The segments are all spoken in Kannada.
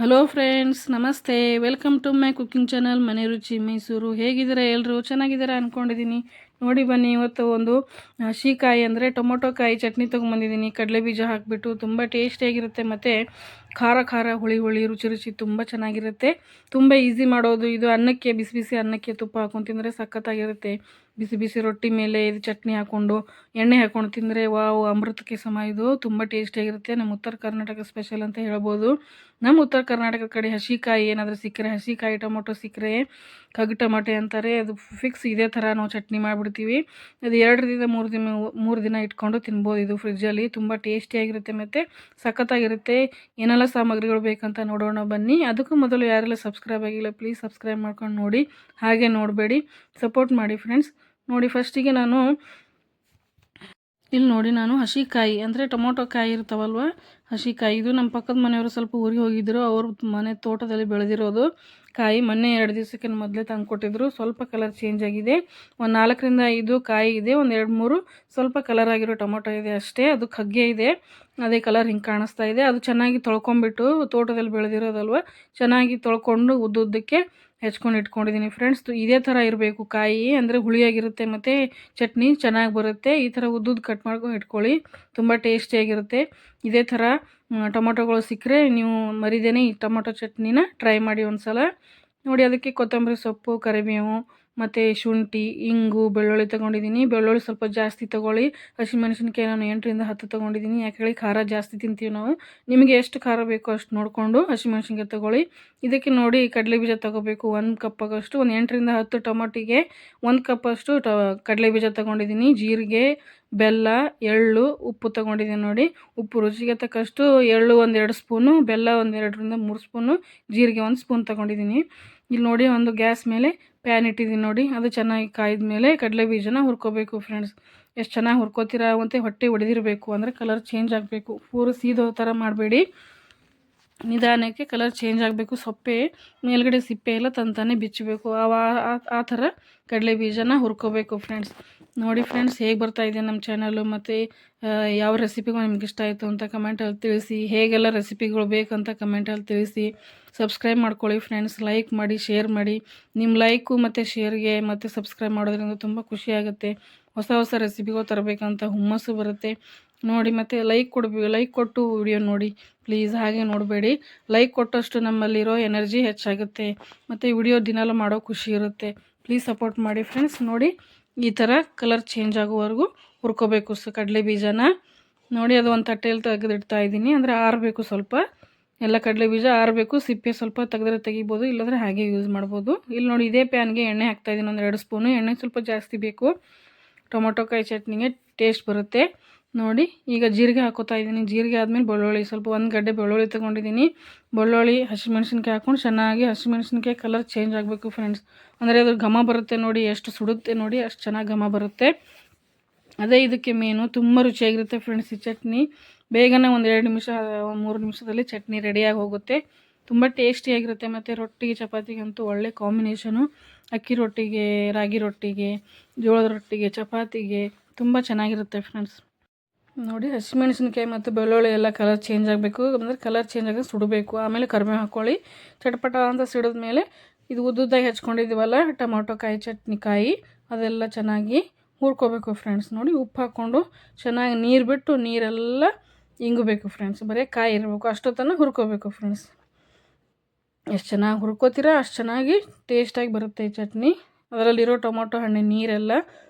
ಹಲೋ ಫ್ರೆಂಡ್ಸ್, ನಮಸ್ತೆ. Welcome to my cooking channel Mane Ruchi Mysuru. ಹೇಗಿದ್ದೀರಾ ಎಲ್ಲರೂ? ಚೆನ್ನಾಗಿದ್ದೀರಾ ಅಂದ್ಕೊಂಡಿದ್ದೀನಿ. ನೋಡಿ ಬನ್ನಿ, ಇವತ್ತು ಒಂದು ಹಸಿಕಾಯಿ ಅಂದರೆ ಟೊಮೊಟೊ ಕಾಯಿ ಚಟ್ನಿ ತೊಗೊಂಬಂದಿದ್ದೀನಿ. ಕಡಲೆ ಬೀಜ ಹಾಕಿಬಿಟ್ಟು ತುಂಬ ಟೇಸ್ಟಿಯಾಗಿರುತ್ತೆ ಮತ್ತು ಖಾರ ಖಾರ ಹುಳಿ ಹುಳಿ ರುಚಿ ರುಚಿ ತುಂಬ ಚೆನ್ನಾಗಿರುತ್ತೆ. ತುಂಬ ಈಸಿ ಮಾಡೋದು ಇದು. ಅನ್ನಕ್ಕೆ ಬಿಸಿ ಬಿಸಿ ಅನ್ನಕ್ಕೆ ತುಪ್ಪ ಹಾಕೊಂಡು ತಿಂದರೆ ಸಖತ್ತಾಗಿರುತ್ತೆ. ಬಿಸಿ ಬಿಸಿ ರೊಟ್ಟಿ ಮೇಲೆ ಇದು ಚಟ್ನಿ ಹಾಕ್ಕೊಂಡು ಎಣ್ಣೆ ಹಾಕ್ಕೊಂಡು ತಿಂದರೆ ವಾವ್, ಅಮೃತಕ್ಕೆ ಸಮ. ಇದು ತುಂಬ ಟೇಸ್ಟಿಯಾಗಿರುತ್ತೆ. ನಮ್ಮ ಉತ್ತರ ಕರ್ನಾಟಕ ಸ್ಪೆಷಲ್ ಅಂತ ಹೇಳ್ಬೋದು. ನಮ್ಮ ಉತ್ತರ ಕರ್ನಾಟಕ ಕಡೆ ಹಸಿಕಾಯಿ ಏನಾದರೂ ಸಿಕ್ಕರೆ, ಹಸಿಕಾಯಿ ಟೊಮೊಟೊ ಸಿಕ್ಕರೆ ಕಗ್ಗು ಟೊಮಟೆ ಅಂತಾರೆ. ಅದು ಫಿಕ್ಸ್ ಇದೇ ಥರ ನಾವು ಚಟ್ನಿ ಮಾಡಿಬಿಡ್ತೀವಿ. ಅದು 2ರಿಂದ 3 ದಿನ ಇಟ್ಕೊಂಡು ತಿನ್ಬೋದು. ಇದು ಫ್ರಿಜ್ಜಲ್ಲಿ ತುಂಬ ಟೇಸ್ಟಿಯಾಗಿರುತ್ತೆ ಮತ್ತು ಸಖತ್ತಾಗಿರುತ್ತೆ. ಏನೆಲ್ಲ ಸಾಮಗ್ರಿಗಳು ಬೇಕಂತ ನೋಡೋಣ ಬನ್ನಿ. ಅದಕ್ಕೂ ಮೊದಲು ಯಾರೆಲ್ಲ ಸಬ್ಸ್ಕ್ರೈಬ್ ಆಗಿಲ್ಲ ಪ್ಲೀಸ್ ಸಬ್ಸ್ಕ್ರೈಬ್ ಮಾಡ್ಕೊಂಡು ನೋಡಿ, ಹಾಗೆ ನೋಡಬೇಡಿ, ಸಪೋರ್ಟ್ ಮಾಡಿ ಫ್ರೆಂಡ್ಸ್. ನೋಡಿ, ಫಸ್ಟಿಗೆ ಇಲ್ಲಿ ನೋಡಿ, ನಾನು ಹಸಿಕಾಯಿ ಅಂದರೆ ಟೊಮೊಟೊ ಕಾಯಿ ಇರ್ತಾವಲ್ವ, ಹಸಿಕಾಯಿ. ಇದು ನಮ್ಮ ಪಕ್ಕದ ಮನೆಯವರು ಸ್ವಲ್ಪ ಊರಿಗೆ ಹೋಗಿದ್ದರು. ಅವ್ರ ಮನೆ ತೋಟದಲ್ಲಿ ಬೆಳೆದಿರೋದು ಕಾಯಿ. ಮೊನ್ನೆ 2 ದಿವಸಕ್ಕೆ ಮೊದಲೇ ತಂದು ಕೊಟ್ಟಿದ್ರು. ಸ್ವಲ್ಪ ಕಲರ್ ಚೇಂಜ್ ಆಗಿದೆ. ಒಂದು 4ರಿಂದ 5 ಕಾಯಿ ಇದೆ. ಒಂದು 2-3 ಸ್ವಲ್ಪ ಕಲರ್ ಆಗಿರೋ ಟೊಮೊಟೊ ಇದೆ ಅಷ್ಟೇ. ಅದು ಕಗ್ಗೆ ಇದೆ, ಅದೇ ಕಲರ್ ಹಿಂಗೆ ಕಾಣಿಸ್ತಾ ಇದೆ. ಅದು ಚೆನ್ನಾಗಿ ತೊಳ್ಕೊಂಬಿಟ್ಟು, ತೋಟದಲ್ಲಿ ಬೆಳೆದಿರೋದಲ್ವ, ಚೆನ್ನಾಗಿ ತೊಳ್ಕೊಂಡು ಉದ್ದುದ್ದಕ್ಕೆ ಹೆಚ್ಕೊಂಡು ಇಟ್ಕೊಂಡಿದ್ದೀನಿ ಫ್ರೆಂಡ್ಸ್. ಇದೇ ಥರ ಇರಬೇಕು ಕಾಯಿ, ಅಂದರೆ ಹುಳಿಯಾಗಿರುತ್ತೆ ಮತ್ತು ಚಟ್ನಿ ಚೆನ್ನಾಗಿ ಬರುತ್ತೆ. ಈ ಥರ ಉದ್ದುದ್ದು ಕಟ್ ಮಾಡ್ಕೊಂಡು ಇಟ್ಕೊಳ್ಳಿ, ತುಂಬ ಟೇಸ್ಟಿಯಾಗಿರುತ್ತೆ. ಇದೇ ಥರ ಟೊಮೊಟೊಗಳು ಸಿಕ್ಕರೆ ನೀವು ಮರಿದೇನೆ ಈ ಟೊಮೊಟೊ ಚಟ್ನಿನ ಟ್ರೈ ಮಾಡಿ ಒಂದು ಸಲ. ನೋಡಿ, ಅದಕ್ಕೆ ಕೊತ್ತಂಬರಿ ಸೊಪ್ಪು, ಕರಿಬೇವು ಮತ್ತು ಶುಂಠಿ, ಇಂಗು, ಬೆಳ್ಳುಳ್ಳಿ ತೊಗೊಂಡಿದ್ದೀನಿ. ಬೆಳ್ಳುಳ್ಳಿ ಸ್ವಲ್ಪ ಜಾಸ್ತಿ ತೊಗೊಳ್ಳಿ. ಹಸಿಮೆಣಸಿನ್ಕಾಯಿ ನಾನು 8ರಿಂದ 10 ತೊಗೊಂಡಿದ್ದೀನಿ. ಯಾಕೆ ಹೇಳಿ, ಖಾರ ಜಾಸ್ತಿ ತಿಂತೀವಿ ನಾವು. ನಿಮಗೆ ಎಷ್ಟು ಖಾರ ಬೇಕೋ ಅಷ್ಟು ನೋಡಿಕೊಂಡು ಹಸಿಮೆಣಸಿನ್ಕಾಯಿ ತೊಗೊಳ್ಳಿ. ಇದಕ್ಕೆ ನೋಡಿ, ಕಡಲೆ ಬೀಜ ತೊಗೋಬೇಕು. 1 ಕಪ್ ಆಗೋಷ್ಟು. ಒಂದು 8ರಿಂದ 10 ಟೊಮೊಟಿಗೆ 1 ಕಪ್ಪಷ್ಟು ಕಡಲೆ ಬೀಜ ತೊಗೊಂಡಿದ್ದೀನಿ. ಜೀರಿಗೆ, ಬೆಲ್ಲ, ಎಳ್ಳು, ಉಪ್ಪು ತೊಗೊಂಡಿದ್ದೀನಿ. ನೋಡಿ, ಉಪ್ಪು ರುಚಿಗೆ ತಕ್ಕಷ್ಟು, ಎಳ್ಳು 1-2 ಸ್ಪೂನು, ಬೆಲ್ಲ 1-2ರಿಂದ 3 ಸ್ಪೂನು, ಜೀರಿಗೆ 1 ಸ್ಪೂನ್ ತೊಗೊಂಡಿದ್ದೀನಿ. ಇಲ್ಲಿ ನೋಡಿ, ಒಂದು ಗ್ಯಾಸ್ ಮೇಲೆ ಪ್ಯಾನ್ ಇಟ್ಟಿದ್ದೀನಿ. ನೋಡಿ, ಅದು ಚೆನ್ನಾಗಿ ಕಾಯ್ದ ಮೇಲೆ ಕಡಲೆ ಬೀಜನ ಹುರ್ಕೋಬೇಕು ಫ್ರೆಂಡ್ಸ್. ಎಷ್ಟು ಚೆನ್ನಾಗಿ ಹುರ್ಕೋತೀರಾ ಮತ್ತು ಹೊಟ್ಟೆ ಹೊಡೆದಿರಬೇಕು, ಅಂದರೆ ಕಲರ್ ಚೇಂಜ್ ಆಗಬೇಕು. ಪೂರ ಸೀದೋ ಥರ ಮಾಡಬೇಡಿ, ನಿಧಾನಕ್ಕೆ ಕಲರ್ ಚೇಂಜ್ ಆಗಬೇಕು. ಸೊಪ್ಪೆ ಮೇಲ್ಗಡೆ ಸಿಪ್ಪೆ ಎಲ್ಲ ತಂತಾನೆ ಬಿಚ್ಚಬೇಕು. ಆ ಥರ ಕಡಲೆ ಬೀಜನ ಹುರ್ಕೋಬೇಕು ಫ್ರೆಂಡ್ಸ್. ನೋಡಿ ಫ್ರೆಂಡ್ಸ್, ಹೇಗೆ ಬರ್ತಾಯಿದೆ ನಮ್ಮ ಚಾನಲ್ಲು, ಮತ್ತು ಯಾವ ರೆಸಿಪಿಗಳು ನಿಮ್ಗೆ ಇಷ್ಟ ಆಯಿತು ಅಂತ ಕಮೆಂಟಲ್ಲಿ ತಿಳಿಸಿ. ಹೇಗೆಲ್ಲ ರೆಸಿಪಿಗಳು ಬೇಕಂತ ಕಮೆಂಟಲ್ಲಿ ತಿಳಿಸಿ. ಸಬ್ಸ್ಕ್ರೈಬ್ ಮಾಡ್ಕೊಳ್ಳಿ ಫ್ರೆಂಡ್ಸ್, ಲೈಕ್ ಮಾಡಿ, ಶೇರ್ ಮಾಡಿ. ನಿಮ್ಮ ಲೈಕು ಮತ್ತು ಶೇರ್ಗೆ ಮತ್ತು ಸಬ್ಸ್ಕ್ರೈಬ್ ಮಾಡೋದ್ರಿಂದ ತುಂಬ ಖುಷಿಯಾಗುತ್ತೆ. ಹೊಸ ಹೊಸ ರೆಸಿಪಿಗಳು ತರಬೇಕಂತ ಹುಮ್ಮಸ್ಸು ಬರುತ್ತೆ. ನೋಡಿ, ಮತ್ತು ಲೈಕ್ ಕೊಟ್ಟು ವಿಡಿಯೋ ನೋಡಿ ಪ್ಲೀಸ್. ಹಾಗೆ ನೋಡಬೇಡಿ, ಲೈಕ್ ಕೊಟ್ಟಷ್ಟು ನಮ್ಮಲ್ಲಿರೋ ಎನರ್ಜಿ ಹೆಚ್ಚಾಗುತ್ತೆ ಮತ್ತು ವಿಡಿಯೋ ದಿನಾಲು ಮಾಡೋ ಖುಷಿ ಇರುತ್ತೆ. ಪ್ಲೀಸ್ ಸಪೋರ್ಟ್ ಮಾಡಿ ಫ್ರೆಂಡ್ಸ್. ನೋಡಿ, ಈ ಥರ ಕಲರ್ ಚೇಂಜ್ ಆಗೋವರೆಗೂ ಹುರ್ಕೋಬೇಕು ಕಡಲೆ ಬೀಜನ. ನೋಡಿ, ಅದು ಒಂದು ತಟ್ಟೆಯಲ್ಲಿ ತೆಗೆದಿಡ್ತಾ ಇದ್ದೀನಿ, ಅಂದರೆ ಆರಬೇಕು ಸ್ವಲ್ಪ. ಎಲ್ಲ ಕಡಲೆ ಬೀಜ ಆರಬೇಕು. ಸಿಪ್ಪೆ ಸ್ವಲ್ಪ ತೆಗೆದ್ರೆ ತೆಗಿಬೋದು, ಇಲ್ಲಾಂದರೆ ಹಾಗೆ ಯೂಸ್ ಮಾಡ್ಬೋದು. ಇಲ್ಲಿ ನೋಡಿ, ಇದೇ ಪ್ಯಾನ್ಗೆ ಎಣ್ಣೆ ಹಾಕ್ತಾಯಿದ್ದೀನಿ, ಒಂದು 2 ಸ್ಪೂನು. ಎಣ್ಣೆ ಸ್ವಲ್ಪ ಜಾಸ್ತಿ ಬೇಕು, ಟೊಮೊಟೊ ಕಾಯಿ ಚಟ್ನಿಗೆ ಟೇಸ್ಟ್ ಬರುತ್ತೆ. ನೋಡಿ, ಈಗ ಜೀರಿಗೆ ಹಾಕೋತಾ ಇದ್ದೀನಿ. ಜೀರಿಗೆ ಆದಮೇಲೆ ಬೆಳ್ಳುಳ್ಳಿ, ಸ್ವಲ್ಪ 1 ಗಡ್ಡೆ ಬೆಳ್ಳುಳ್ಳಿ ತೊಗೊಂಡಿದ್ದೀನಿ. ಬೆಳ್ಳುಳ್ಳಿ, ಹಸಿಮೆಣ್ಸಿನ್ಕಾಯಿ ಹಾಕ್ಕೊಂಡು ಚೆನ್ನಾಗಿ ಹಸಿಮೆಣ್ಸಿನ್ಕಾಯಿ ಕಲರ್ ಚೇಂಜ್ ಆಗಬೇಕು ಫ್ರೆಂಡ್ಸ್. ಅಂದರೆ ಅದು ಘಮ ಬರುತ್ತೆ ನೋಡಿ, ಎಷ್ಟು ಸುಡುತ್ತೆ ನೋಡಿ, ಅಷ್ಟು ಚೆನ್ನಾಗಿ ಘಮ ಬರುತ್ತೆ. ಅದೇ ಇದಕ್ಕೆ ಮೇನು. ತುಂಬ ರುಚಿಯಾಗಿರುತ್ತೆ ಫ್ರೆಂಡ್ಸ್ ಈ ಚಟ್ನಿ. ಬೇಗನೆ ಒಂದು 2 ನಿಮಿಷ 3 ನಿಮಿಷದಲ್ಲಿ ಚಟ್ನಿ ರೆಡಿಯಾಗಿ ಹೋಗುತ್ತೆ. ತುಂಬ ಟೇಸ್ಟಿಯಾಗಿರುತ್ತೆ ಮತ್ತು ರೊಟ್ಟಿಗೆ ಚಪಾತಿಗಂತೂ ಒಳ್ಳೆ ಕಾಂಬಿನೇಷನು. ಅಕ್ಕಿ ರೊಟ್ಟಿಗೆ, ರಾಗಿ ರೊಟ್ಟಿಗೆ, ಜೋಳದ ರೊಟ್ಟಿಗೆ, ಚಪಾತಿಗೆ ತುಂಬ ಚೆನ್ನಾಗಿರುತ್ತೆ ಫ್ರೆಂಡ್ಸ್. ನೋಡಿ, ಹಸಿಮೆಣಸಿನ್ಕಾಯಿ ಮತ್ತು ಬೆಳ್ಳುಳ್ಳಿ ಎಲ್ಲ ಕಲರ್ ಚೇಂಜ್ ಆಗಬೇಕು, ಅಂದರೆ ಕಲರ್ ಚೇಂಜ್ ಆಗಿ ಸುಡಬೇಕು. ಆಮೇಲೆ ಕರಿಬೇವು ಹಾಕ್ಕೊಳ್ಳಿ. ಚಟಪಟ ಅಂತ ಸಿಡಿದ ಮೇಲೆ ಇದು ಉದ್ದುದ್ದಾಗಿ ಹೆಚ್ಕೊಂಡಿದ್ದೀವಲ್ಲ ಟೊಮೊಟೊ ಕಾಯಿ ಚಟ್ನಿ ಕಾಯಿ, ಅದೆಲ್ಲ ಚೆನ್ನಾಗಿ ಹುರ್ಕೋಬೇಕು ಫ್ರೆಂಡ್ಸ್. ನೋಡಿ, ಉಪ್ಪು ಹಾಕ್ಕೊಂಡು ಚೆನ್ನಾಗಿ ನೀರು ಬಿಟ್ಟು ನೀರೆಲ್ಲ ಇಂಗಬೇಕು ಫ್ರೆಂಡ್ಸ್. ಬರೀ ಕಾಯಿ ಇರಬೇಕು, ಅಷ್ಟೊತ್ತನ ಹುರ್ಕೋಬೇಕು ಫ್ರೆಂಡ್ಸ್. ಎಷ್ಟು ಚೆನ್ನಾಗಿ ಹುರ್ಕೋತೀರಾ ಅಷ್ಟು ಚೆನ್ನಾಗಿ ಟೇಸ್ಟಾಗಿ ಬರುತ್ತೆ ಈ ಚಟ್ನಿ. ಅದರಲ್ಲಿರೋ ಟೊಮೊಟೊ ಹಣ್ಣಿನ ನೀರೆಲ್ಲ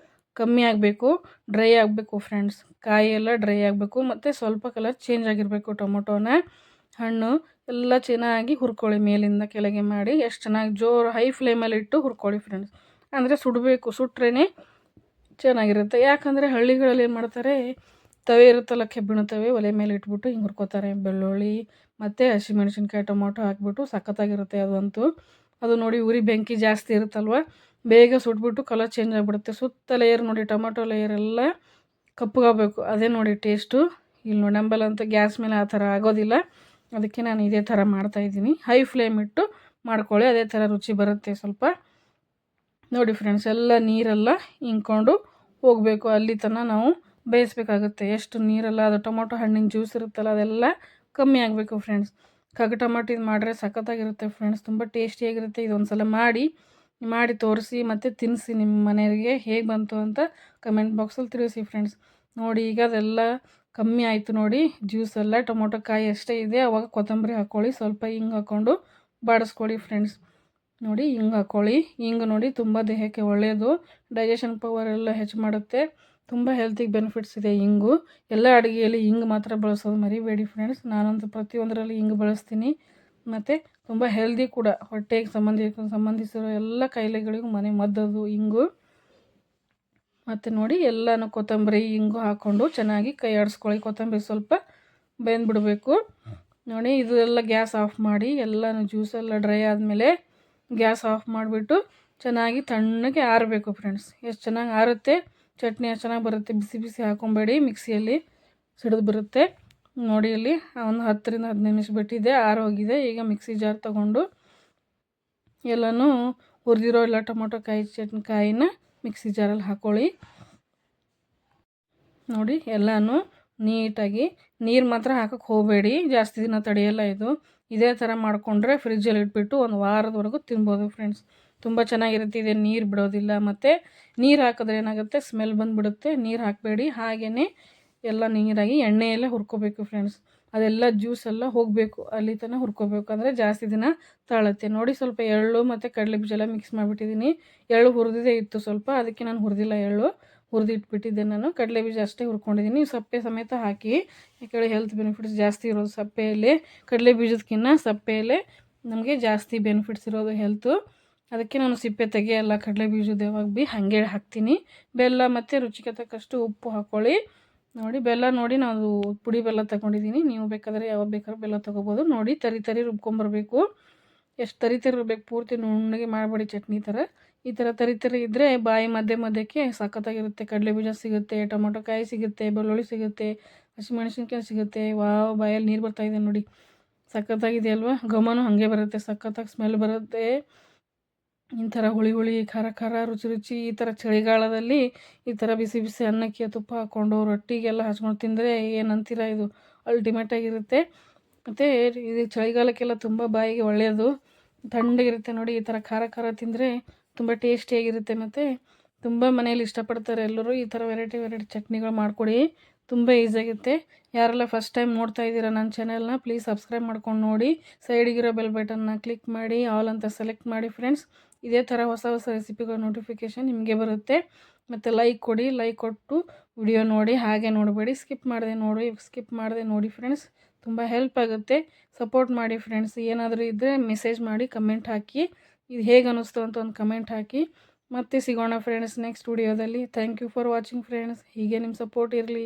ಕಮ್ಮಿ ಆಗಬೇಕು, ಡ್ರೈ ಆಗಬೇಕು ಫ್ರೆಂಡ್ಸ್. ಕಾಯಿ ಎಲ್ಲ ಡ್ರೈ ಆಗಬೇಕು ಮತ್ತು ಸ್ವಲ್ಪ ಕಲರ್ ಚೇಂಜ್ ಆಗಿರಬೇಕು. ಟೊಮೊಟೊನ ಹಣ್ಣು ಎಲ್ಲ ಚೆನ್ನಾಗಿ ಹುರ್ಕೊಳ್ಳಿ, ಮೇಲಿಂದ ಕೆಳಗೆ ಮಾಡಿ. ಎಷ್ಟು ಚೆನ್ನಾಗಿ ಜೋರು ಹೈ ಫ್ಲೇಮಲ್ಲಿ ಇಟ್ಟು ಹುರ್ಕೊಳ್ಳಿ ಫ್ರೆಂಡ್ಸ್. ಅಂದರೆ ಸುಡಬೇಕು, ಸುಟ್ರೇ ಚೆನ್ನಾಗಿರುತ್ತೆ. ಯಾಕಂದರೆ ಹಳ್ಳಿಗಳಲ್ಲಿ ಏನು ಮಾಡ್ತಾರೆ, ತವೆ ಇರುತ್ತಲ್ಲ, ಕೆಬ್ಬಿಣ ತವೆ, ಒಲೆ ಮೇಲೆ ಇಟ್ಬಿಟ್ಟು ಹಿಂಗೆ ಹುರ್ಕೋತಾರೆ. ಬೆಳ್ಳುಳ್ಳಿ ಮತ್ತು ಹಸಿಮೆಣ್ಸಿನ್ಕಾಯಿ ಟೊಮೊಟೊ ಹಾಕಿಬಿಟ್ಟು ಸಖತ್ತಾಗಿರುತ್ತೆ ಅದಂತೂ. ಅದು ನೋಡಿ, ಉರಿ ಬೆಂಕಿ ಜಾಸ್ತಿ ಇರುತ್ತಲ್ವ, ಬೇಗ ಸುಟ್ಬಿಟ್ಟು ಕಲರ್ ಚೇಂಜ್ ಆಗಿಬಿಡುತ್ತೆ. ಸುತ್ತ ಲೇಯರ್ ನೋಡಿ, ಟೊಮೊಟೊ ಲೇಯರ್ ಎಲ್ಲ ಕಪ್ಪಗಾಗಬೇಕು, ಅದೇ ನೋಡಿ ಟೇಸ್ಟು. ಇಲ್ಲಿ ನೋಡಿ, ನಂಬಲ್ಲಂತೂ ಗ್ಯಾಸ್ ಮೇಲೆ ಆ ಥರ ಆಗೋದಿಲ್ಲ, ಅದಕ್ಕೆ ನಾನು ಇದೇ ಥರ ಮಾಡ್ತಾಯಿದ್ದೀನಿ. ಹೈ ಫ್ಲೇಮ್ ಇಟ್ಟು ಮಾಡ್ಕೊಳ್ಳಿ, ಅದೇ ಥರ ರುಚಿ ಬರುತ್ತೆ ಸ್ವಲ್ಪ. ನೋಡಿ ಫ್ರೆಂಡ್ಸ್, ಎಲ್ಲ ನೀರೆಲ್ಲ ಹಿಂಕೊಂಡು ಹೋಗಬೇಕು, ಅಲ್ಲಿ ತನಕ ನಾವು ಬೇಯಿಸ್ಬೇಕಾಗುತ್ತೆ. ಎಷ್ಟು ನೀರೆಲ್ಲ ಅದು ಟೊಮೊಟೊ ಹಣ್ಣಿನ ಜ್ಯೂಸ್ ಇರುತ್ತಲ್ಲ ಅದೆಲ್ಲ ಕಮ್ಮಿ ಆಗಬೇಕು ಫ್ರೆಂಡ್ಸ್. ಕಗ್ ಟೊಮಾಟೊ ಇದು ಮಾಡಿದ್ರೆ ಸಖತ್ತಾಗಿರುತ್ತೆ ಫ್ರೆಂಡ್ಸ್, ತುಂಬ ಟೇಸ್ಟಿಯಾಗಿರುತ್ತೆ. ಇದೊಂದು ಸಲ ಮಾಡಿ ತೋರಿಸಿ ಮತ್ತು ತಿನ್ನಿಸಿ ನಿಮ್ಮ ಮನೆಯವರಿಗೆ ಹೇಗೆ ಬಂತು ಅಂತ ಕಮೆಂಟ್ ಬಾಕ್ಸಲ್ಲಿ ತಿಳಿಸಿ ಫ್ರೆಂಡ್ಸ್. ನೋಡಿ ಈಗ ಅದೆಲ್ಲ ಕಮ್ಮಿ ಆಯಿತು ನೋಡಿ ಜ್ಯೂಸ್ ಎಲ್ಲ, ಟೊಮೊಟೊ ಕಾಯಿ ಅಷ್ಟೇ ಇದೆ. ಅವಾಗ ಕೊತ್ತಂಬರಿ ಹಾಕ್ಕೊಳ್ಳಿ, ಸ್ವಲ್ಪ ಹಿಂಗೆ ಹಾಕ್ಕೊಂಡು ಬಾಡಿಸ್ಕೊಳ್ಳಿ ಫ್ರೆಂಡ್ಸ್. ನೋಡಿ ಹಿಂಗೆ ಹಾಕ್ಕೊಳ್ಳಿ. ಹಿಂಗೆ ನೋಡಿ ತುಂಬ ದೇಹಕ್ಕೆ ಒಳ್ಳೆಯದು, ಡೈಜೆಷನ್ ಪವರ್ ಎಲ್ಲ ಹೆಚ್ಚು ಮಾಡುತ್ತೆ, ತುಂಬ ಹೆಲ್ತಿಗೆ ಬೆನಿಫಿಟ್ಸ್ ಇದೆ ಹಿಂಗು. ಎಲ್ಲ ಅಡುಗೆಯಲ್ಲಿ ಹಿಂಗೆ ಮಾತ್ರ ಬಳಸೋದು ಮರಿಬೇಡಿ ಫ್ರೆಂಡ್ಸ್. ನಾನಂತೂ ಪ್ರತಿಯೊಂದರಲ್ಲಿ ಹಿಂಗೆ ಬಳಸ್ತೀನಿ. ಮತ್ತು ತುಂಬ ಹೆಲ್ದಿ ಕೂಡ, ಹೊಟ್ಟೆಗೆ ಸಂಬಂಧಿಸಿರೋ ಎಲ್ಲ ಕಾಯಿಲೆಗಳಿಗೂ ಮನೆ ಮದ್ದದು ಹಿಂಗು. ಮತ್ತು ನೋಡಿ ಎಲ್ಲನೂ ಕೊತ್ತಂಬರಿ ಹಿಂಗು ಹಾಕ್ಕೊಂಡು ಚೆನ್ನಾಗಿ ಕೈ ಆಡಿಸ್ಕೊಳ್ಳಿ. ಕೊತ್ತಂಬರಿ ಸ್ವಲ್ಪ ಬೆಂದ್ಬಿಡಬೇಕು ನೋಡಿ. ಇದು ಎಲ್ಲ ಗ್ಯಾಸ್ ಆಫ್ ಮಾಡಿ, ಎಲ್ಲನೂ ಜ್ಯೂಸೆಲ್ಲ ಡ್ರೈ ಆದಮೇಲೆ ಗ್ಯಾಸ್ ಆಫ್ ಮಾಡಿಬಿಟ್ಟು ಚೆನ್ನಾಗಿ ತಣ್ಣಗೆ ಆರಬೇಕು ಫ್ರೆಂಡ್ಸ್. ಎಷ್ಟು ಚೆನ್ನಾಗಿ ಆರುತ್ತೆ ಚಟ್ನಿ, ಎಷ್ಟು ಚೆನ್ನಾಗಿ ಬರುತ್ತೆ. ಬಿಸಿ ಬಿಸಿ ಹಾಕೊಬೇಡಿ, ಮಿಕ್ಸಿಯಲ್ಲಿ ಸಿಡಿದು ಬರುತ್ತೆ ನೋಡಿ. ಇಲ್ಲಿ ಒಂದು 10ರಿಂದ 15 ನಿಮಿಷ ಬಿಟ್ಟಿದೆ, ಹೋಗಿದೆ. ಈಗ ಮಿಕ್ಸಿ ಜಾರ್ ತೊಗೊಂಡು ಎಲ್ಲನೂ ಹುರಿದಿರೋ ಎಲ್ಲ ಟೊಮೊಟೊ ಕಾಯಿನ ಮಿಕ್ಸಿ ಜಾರಲ್ಲಿ ಹಾಕ್ಕೊಳ್ಳಿ ನೋಡಿ. ಎಲ್ಲನೂ ನೀಟಾಗಿ, ನೀರು ಮಾತ್ರ ಹಾಕೋಕ್ಕೆ ಹೋಗಬೇಡಿ, ಜಾಸ್ತಿ ದಿನ ತಡೆಯಲ್ಲ ಇದು. ಇದೇ ಥರ ಮಾಡಿಕೊಂಡ್ರೆ ಫ್ರಿಜ್ಜಲ್ಲಿ ಇಟ್ಬಿಟ್ಟು ಒಂದು ವಾರದವರೆಗೂ ತಿನ್ಬೋದು ಫ್ರೆಂಡ್ಸ್. ತುಂಬ ಚೆನ್ನಾಗಿರುತ್ತೆ, ಇದೆ ನೀರು ಬಿಡೋದಿಲ್ಲ. ಮತ್ತು ನೀರು ಹಾಕಿದ್ರೆ ಏನಾಗುತ್ತೆ, ಸ್ಮೆಲ್ ಬಂದುಬಿಡುತ್ತೆ. ನೀರು ಹಾಕಬೇಡಿ, ಹಾಗೆಯೇ ಎಲ್ಲ ನೀರಾಗಿ ಎಣ್ಣೆಯಲ್ಲೇ ಹುರ್ಕೋಬೇಕು ಫ್ರೆಂಡ್ಸ್. ಅದೆಲ್ಲ ಜ್ಯೂಸೆಲ್ಲ ಹೋಗಬೇಕು, ಅಲ್ಲಿ ತನಕ ಹುರ್ಕೋಬೇಕು, ಅಂದರೆ ಜಾಸ್ತಿ ದಿನ ತಾಳುತ್ತೆ ನೋಡಿ. ಸ್ವಲ್ಪ ಎಳ್ಳು ಮತ್ತು ಕಡಲೆ ಬೀಜ ಎಲ್ಲ ಮಿಕ್ಸ್ ಮಾಡಿಬಿಟ್ಟಿದ್ದೀನಿ. ಎಳ್ಳು ಹುರಿದಿದೆ ಇತ್ತು ಸ್ವಲ್ಪ, ಅದಕ್ಕೆ ನಾನು ಹುರಿದಿಲ್ಲ, ಎಳ್ಳು ಹುರಿದಿಟ್ಬಿಟ್ಟಿದ್ದೆ ನಾನು. ಕಡಲೆ ಬೀಜ ಅಷ್ಟೇ ಹುರ್ಕೊಂಡಿದ್ದೀನಿ. ಸಪ್ಪೆ ಸಮೇತ ಹಾಕಿ, ಯಾಕಂದರೆ ಹೆಲ್ತ್ ಬೆನಿಫಿಟ್ಸ್ ಜಾಸ್ತಿ ಇರೋದು ಸಪ್ಪೆಯಲ್ಲಿ, ಕಡಲೆ ಬೀಜದಕ್ಕಿಂತ ಸಪ್ಪೆಯಲ್ಲೇ ನಮಗೆ ಜಾಸ್ತಿ ಬೆನಿಫಿಟ್ಸ್ ಇರೋದು ಹೆಲ್ತು. ಅದಕ್ಕೆ ನಾನು ಸಿಪ್ಪೆ ತೆಗೆಯಲ್ಲ ಕಡಲೆ ಬೀಜದ, ಯಾವಾಗ ಭೀ ಹಾಗೆ ಹಾಕ್ತೀನಿ. ಬೆಲ್ಲ ಮತ್ತು ರುಚಿಗೆ ತಕ್ಕಷ್ಟು ಉಪ್ಪು ಹಾಕ್ಕೊಳ್ಳಿ ನೋಡಿ. ಬೆಲ್ಲ ನೋಡಿ ನಾನು ಪುಡಿ ಬೆಲ್ಲ ತೊಗೊಂಡಿದ್ದೀನಿ, ನೀವು ಬೇಕಾದರೆ ಯಾವಾಗ ಬೇಕಾದ್ರೂ ಬೆಲ್ಲ ತೊಗೋಬೋದು ನೋಡಿ. ತರಿ ರುಬ್ಕೊಂಬರ್ಬೇಕು, ಎಷ್ಟು ತರಿ ರುಬ್ಬೇಕು, ಪೂರ್ತಿ ನುಣ್ಣಗೆ ಮಾಡಬೇಡಿ ಚಟ್ನಿ ಥರ. ಈ ಥರ ತರಿ ಇದ್ದರೆ ಬಾಯಿ ಮಧ್ಯಕ್ಕೆ ಸಖತ್ತಾಗಿರುತ್ತೆ. ಕಡಲೆ ಬೀಜ ಸಿಗುತ್ತೆ, ಟೊಮೊಟೊ ಕಾಯಿ ಸಿಗುತ್ತೆ, ಬೆಳ್ಳುಳ್ಳಿ ಸಿಗುತ್ತೆ, ಹಸಿಮೆಣಸಿನ್ಕಾಯಿ ಸಿಗುತ್ತೆ. ವಾವ್, ಬಾಯಲ್ಲಿ ನೀರು ಬರ್ತಾಯಿದೆ ನೋಡಿ, ಸಖತ್ತಾಗಿದೆ ಅಲ್ವಾ. ಘಮನೂ ಹಾಗೆ ಬರುತ್ತೆ, ಸಖತ್ತಾಗಿ ಸ್ಮೆಲ್ ಬರುತ್ತೆ. ಈ ಥರ ಹುಳಿ ಖಾರ ರುಚಿ ಈ ಥರ ಚಳಿಗಾಲದಲ್ಲಿ ಈ ಥರ ಬಿಸಿ ಬಿಸಿ ಅನ್ನಕ್ಕೆ ತುಪ್ಪ ಹಾಕ್ಕೊಂಡು ರೊಟ್ಟಿಗೆಲ್ಲ ಹಚ್ಕೊಂಡು ತಿಂದರೆ ಏನಂತೀರ, ಇದು ಅಲ್ಟಿಮೇಟಾಗಿರುತ್ತೆ. ಮತ್ತು ಇದು ಚಳಿಗಾಲಕ್ಕೆಲ್ಲ ತುಂಬ ಬಾಯಿಗೆ ಒಳ್ಳೆಯದು, ತಣ್ಣಗಿರುತ್ತೆ ನೋಡಿ. ಈ ಥರ ಖಾರ ತಿಂದರೆ ತುಂಬ ಟೇಸ್ಟಿಯಾಗಿರುತ್ತೆ. ಮತ್ತು ತುಂಬ ಮನೆಯಲ್ಲಿ ಇಷ್ಟಪಡ್ತಾರೆ ಎಲ್ಲರೂ. ಈ ಥರ ವೆರೈಟಿ ಚಟ್ನಿಗಳು ಮಾಡಿಕೊಡಿ, ತುಂಬ ಈಸಿಯಾಗಿರುತ್ತೆ. ಯಾರೆಲ್ಲ ಫಸ್ಟ್ ಟೈಮ್ ನೋಡ್ತಾ ಇದ್ದೀರಾ ನನ್ನ ಚಾನೆಲ್ನ, ಪ್ಲೀಸ್ ಸಬ್ಸ್ಕ್ರೈಬ್ ಮಾಡ್ಕೊಂಡು ನೋಡಿ. ಸೈಡಿಗಿರೋ ಬೆಲ್ ಬಟನ್ನ ಕ್ಲಿಕ್ ಮಾಡಿ ಆಲ್ ಅಂತ ಸೆಲೆಕ್ಟ್ ಮಾಡಿ ಫ್ರೆಂಡ್ಸ್. ಇದೇ ಥರ ಹೊಸ ರೆಸಿಪಿಗಳ ನೋಟಿಫಿಕೇಷನ್ ನಿಮಗೆ ಬರುತ್ತೆ. ಮತ್ತು ಲೈಕ್ ಕೊಡಿ, ಲೈಕ್ ಕೊಟ್ಟು ವಿಡಿಯೋ ನೋಡಿ, ಹಾಗೆ ನೋಡಬೇಡಿ, ಸ್ಕಿಪ್ ಮಾಡದೆ ನೋಡಿ ಫ್ರೆಂಡ್ಸ್. ತುಂಬ ಹೆಲ್ಪ್ ಆಗುತ್ತೆ, ಸಪೋರ್ಟ್ ಮಾಡಿ ಫ್ರೆಂಡ್ಸ್. ಏನಾದರೂ ಇದ್ದರೆ ಮೆಸೇಜ್ ಮಾಡಿ, ಕಮೆಂಟ್ ಹಾಕಿ, ಇದು ಹೇಗೆ ಅನ್ನಿಸ್ತು ಅಂತ ಒಂದು ಕಮೆಂಟ್ ಹಾಕಿ. ಮತ್ತೆ ಸಿಗೋಣ ಫ್ರೆಂಡ್ಸ್ ನೆಕ್ಸ್ಟ್ ವಿಡಿಯೋದಲ್ಲಿ. Thank you for watching friends. ಹೀಗೆ ನಿಮ್ಮ ಸಪೋರ್ಟ್ ಇರಲಿ.